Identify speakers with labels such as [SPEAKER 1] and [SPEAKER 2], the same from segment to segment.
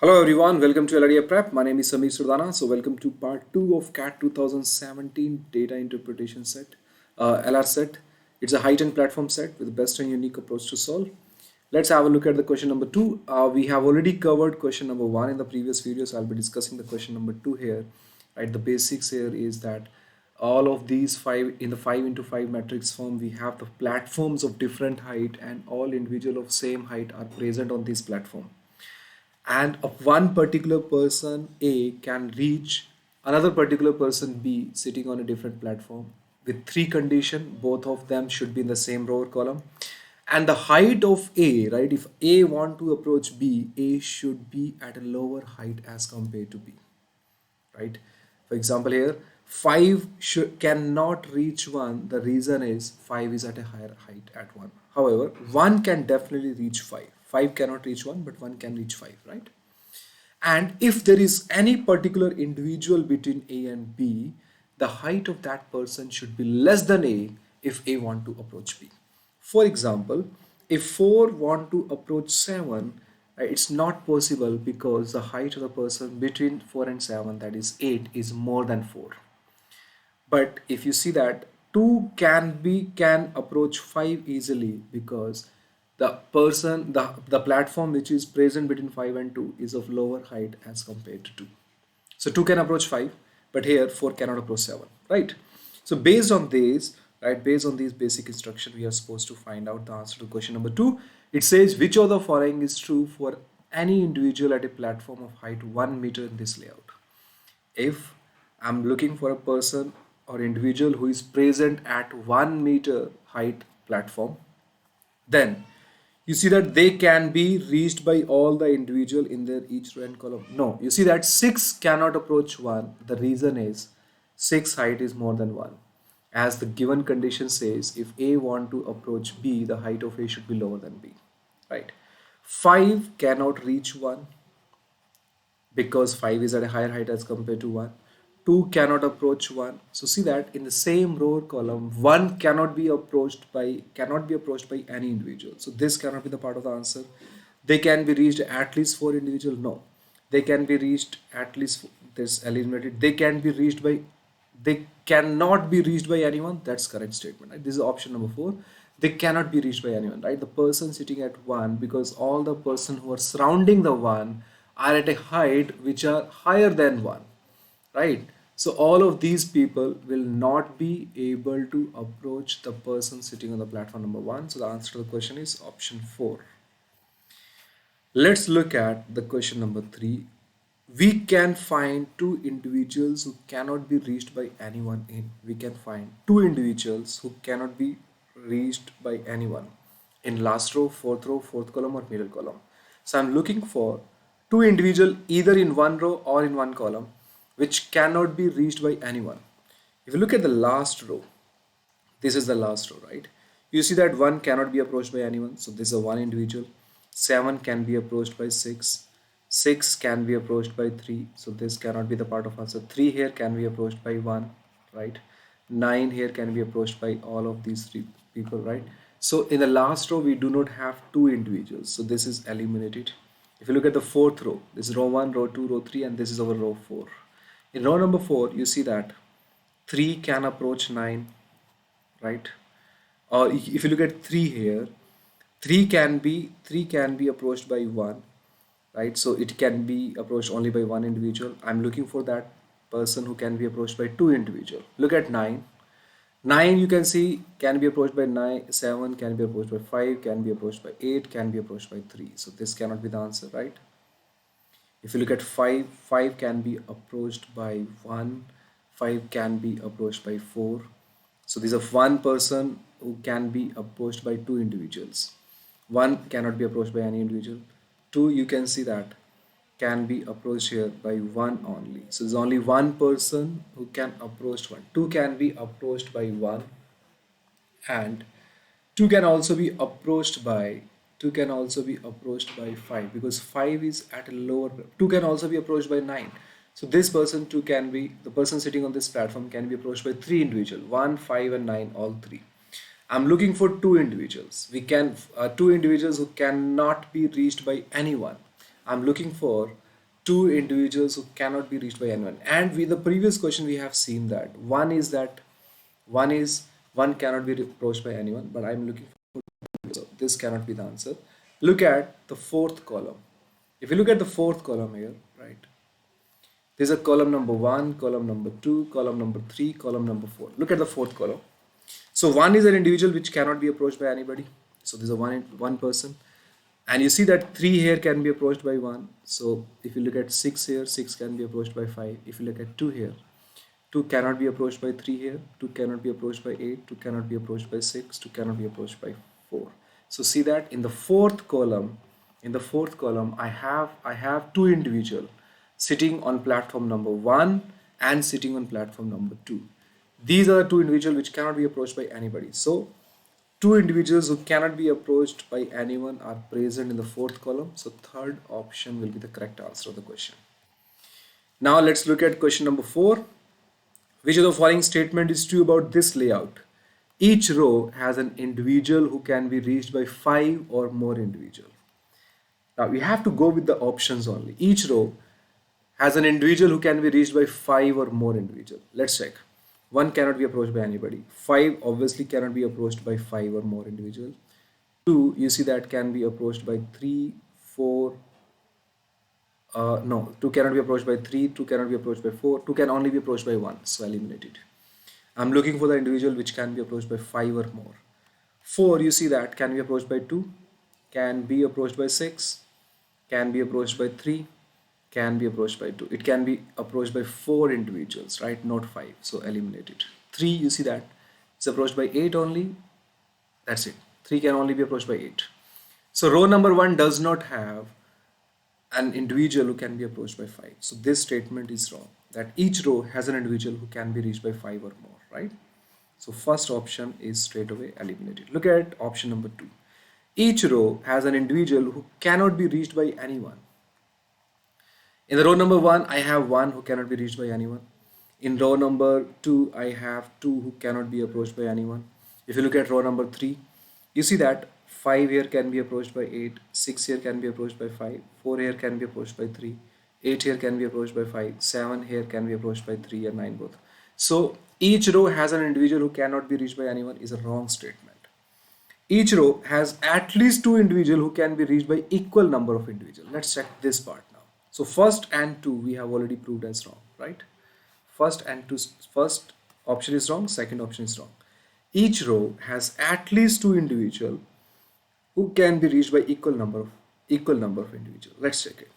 [SPEAKER 1] Hello everyone, welcome to LRDIprep. My name is Samir Surdana. So welcome to part 2 of CAT 2017 data interpretation set, LR set. It's a heightened platform set with the best and unique approach to solve. Let's have a look at the question number 2. We have already covered question number 1 in the previous video, so I'll be discussing the question number 2 here. Right, the basics here is that all of these five in the 5 into 5 matrix form, we have the platforms of different height and all individual of same height are present on this platform, and of one particular person A can reach another particular person B sitting on a different platform with three conditions. Both of them should be in the same row or column, and the height of A, right, if A want to approach B, A should be at a lower height as compared to B, right? For example, here 5 cannot reach 1. The reason is 5 is at a higher height at 1. However, 1 can definitely reach 5. 5 cannot reach 1, but 1 can reach 5, right? And if there is any particular individual between A and B, the height of that person should be less than A if A want to approach B. For example, if 4 want to approach 7, it's not possible because the height of the person between 4 and 7, that is 8, is more than 4. But if you see that 2 can approach 5 easily because the platform which is present between 5 and 2 is of lower height as compared to 2. So 2 can approach 5, but here 4 cannot approach 7, right? So based on this, right, based on these basic instruction, we are supposed to find out the answer to question number 2. It says which of the following is true for any individual at a platform of height 1 meter in this layout. If I'm looking for a person or individual who is present at 1 meter height platform, then you see that they can be reached by all the individual in their each row and column. No, you see that 6 cannot approach 1. The reason is 6 height is more than 1. As the given condition says, if A want to approach B, the height of A should be lower than B, right? 5 cannot reach 1 because 5 is at a higher height as compared to 1. 2 cannot approach 1. So see that in the same row or column, 1 cannot be approached by any individual. So this cannot be the part of the answer. They can be reached at least 4 individual. No, they can be reached at least, this eliminated. They cannot be reached by anyone. That's correct statement, right? This is option number 4. They cannot be reached by anyone, right? The person sitting at 1, because all the person who are surrounding the 1 are at a height which are higher than 1, right? So all of these people will not be able to approach the person sitting on the platform number 1. So the answer to the question is option 4. Let's look at the question number 3. We can find two individuals who cannot be reached by anyone in. We can find two individuals who cannot be reached by anyone in last row, fourth column, or middle column. So I'm looking for two individuals either in one row or in one column which cannot be reached by anyone. If you look at the last row, this is the last row, right? You see that 1 cannot be approached by anyone, so this is a one individual. 7 can be approached by 6. 6 can be approached by 3, so this cannot be the part of answer. 3 here can be approached by 1, right? 9 here can be approached by all of these 3 people, right? So in the last row we do not have two individuals, so this is eliminated. If you look at the fourth row, this is row 1, row 2, row 3, and this is our row 4. In row number 4, you see that 3 can approach 9, right? Or if you look at 3 here, 3 can be approached by 1, right? So it can be approached only by one individual. I'm looking for that person who can be approached by two individual. Look at 9. 9 you can see can be approached by 9. 7 can be approached by 5, can be approached by 8, can be approached by 3. So this cannot be the answer, right? If you look at 5, 5 can be approached by 1, 5 can be approached by 4. So these are one person who can be approached by two individuals. 1 cannot be approached by any individual. 2, you can see that can be approached here by 1 only. So there's only one person who can approach 1. 2 can be approached by 1, and 2 can also be approached by 5, because 5 is at a lower. 2 can also be approached by 9. So this person too can be, the person sitting on this platform can be approached by 3 individuals, 1, 5, and 9, all 3. I'm looking for two individuals. We can two individuals who cannot be reached by anyone. I'm looking for two individuals who cannot be reached by anyone. And with the previous question, we have seen that one is one cannot be approached by anyone, but I'm looking for, so this cannot be the answer. Look at the fourth column. If you look at the fourth column here, right, there's a column number 1, column number 2, column number 3, column number 4. Look at the fourth column. So one is an individual which cannot be approached by anybody. So there's a one person. And you see that 3 here can be approached by 1. So if you look at 6 here, 6 can be approached by 5. If you look at 2 here, 2 cannot be approached by 3 here, 2 cannot be approached by 8, 2 cannot be approached by 6, 2 cannot be approached by 4. So see that in the fourth column, I have two individuals sitting on platform number 1 and sitting on platform number 2. These are the two individuals which cannot be approached by anybody. So two individuals who cannot be approached by anyone are present in the fourth column. So third option will be the correct answer of the question. Now let's look at question number 4. Which of the following statement is true about this layout? Each row has an individual who can be reached by 5 or more individuals. Now we have to go with the options only. Each row has an individual who can be reached by 5 or more individuals. Let's check. 1 cannot be approached by anybody. 5 obviously cannot be approached by 5 or more individuals. 2, you see that can be approached by 3, 4. No, 2 cannot be approached by 3, 2 cannot be approached by 4, 2 can only be approached by 1, so eliminate it. I'm looking for the individual which can be approached by 5 or more. 4, you see that can be approached by 2, can be approached by 6, can be approached by 3, can be approached by 2. It can be approached by 4 individuals, right? Not 5, so eliminate it. 3, you see that it's approached by 8 only. That's it. 3 can only be approached by 8. So row number 1 does not have an individual who can be approached by 5. So this statement is wrong, that each row has an individual who can be reached by 5 or more, right? So first option is straight away eliminated. Look at option number 2. Each row has an individual who cannot be reached by anyone. In the row number 1, I have 1 who cannot be reached by anyone. In row number 2, I have 2 who cannot be approached by anyone. If you look at row number 3, you see that 5 here can be approached by 8, 6 here can be approached by 5, 4 here can be approached by 3, 8 here can be approached by 5, 7 here can be approached by 3 and 9 both. So each row has an individual who cannot be reached by anyone is a wrong statement. Each row has at least 2 individuals who can be reached by equal number of individuals. Let's check this part now. So first and 2 we have already proved as wrong, right? First option is wrong, second option is wrong. Each row has at least 2 individuals who can be reached by equal number of individuals. Let's check it.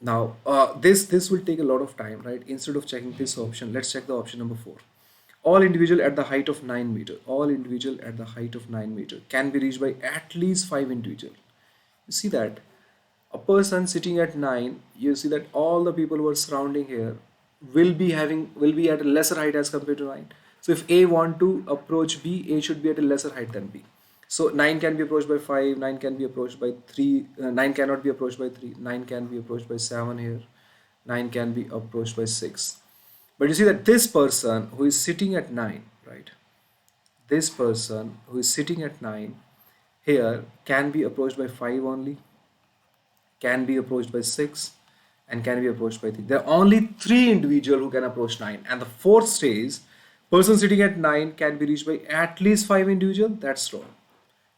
[SPEAKER 1] Now this will take a lot of time, right? Instead of checking this option, let's check the option number 4. All individual at the height of 9 meter. All individual at the height of 9 meter can be reached by at least 5 individuals. You see that a person sitting at 9, you see that all the people who are surrounding here will be at a lesser height as compared to 9. So if A want to approach B, A should be at a lesser height than B. So 9 can be approached by 5, 9 can be approached by 3, 9 cannot be approached by 3, 9 can be approached by 7 here, 9 can be approached by 6. But you see that this person who is sitting at 9, right? This person who is sitting at 9 here can be approached by 5 only, can be approached by 6, and can be approached by 3. There are only 3 individuals who can approach 9. And the fourth says person sitting at 9 can be reached by at least 5 individuals. That's wrong.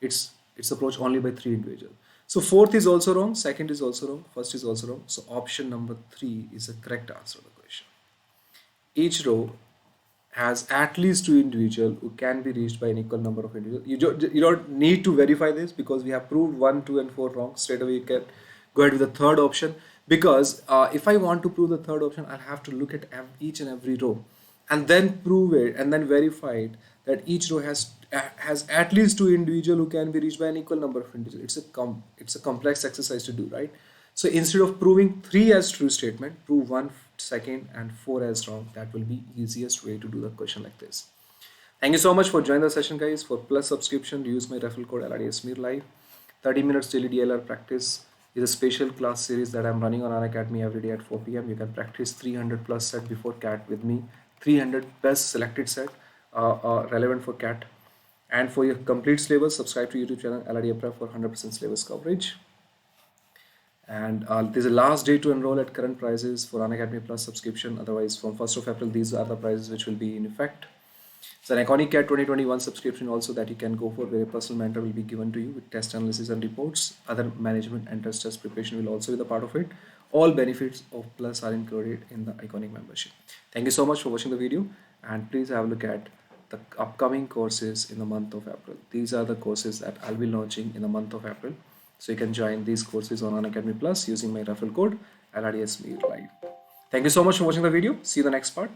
[SPEAKER 1] It's approached only by 3 individuals. So fourth is also wrong, second is also wrong, first is also wrong. So option number 3 is the correct answer to the question. Each row has at least 2 individuals who can be reached by an equal number of individuals. You don't need to verify this because we have proved 1, 2 and 4 wrong. Straight away you can go ahead with the third option, because if I want to prove the third option, I'll have to look at each and every row and then prove it and then verify it that each row has at least 2 individuals who can be reached by an equal number of individuals. It's a complex exercise to do, right? So instead of proving 3 as true statement, prove 1 second and 4 as wrong. That will be easiest way to do the question like this. Thank you so much for joining the session, guys. For plus subscription, use my referral code LRDIprep. 30 minutes daily DLR practice is a special class series that I'm running on Unacademy every day at 4 p.m. You can practice 300 plus set before CAT with me. 300 best selected set relevant for CAT. And for your complete syllabus, subscribe to YouTube channel LRDIprep for 100% syllabus coverage. And there's a last day to enroll at current prices for Unacademy Plus subscription. Otherwise, from 1st of April, these are the prices which will be in effect. It's an Iconic Cat 2021 subscription also that you can go for, where a personal mentor will be given to you with test analysis and reports. Other management and test preparation will also be the part of it. All benefits of Plus are included in the Iconic membership. Thank you so much for watching the video, and please have a look at the upcoming courses in the month of April. These are the courses that I'll be launching in the month of April. So you can join these courses on Unacademy Plus using my referral code LRDIprep. Thank you so much for watching the video. See you in the next part.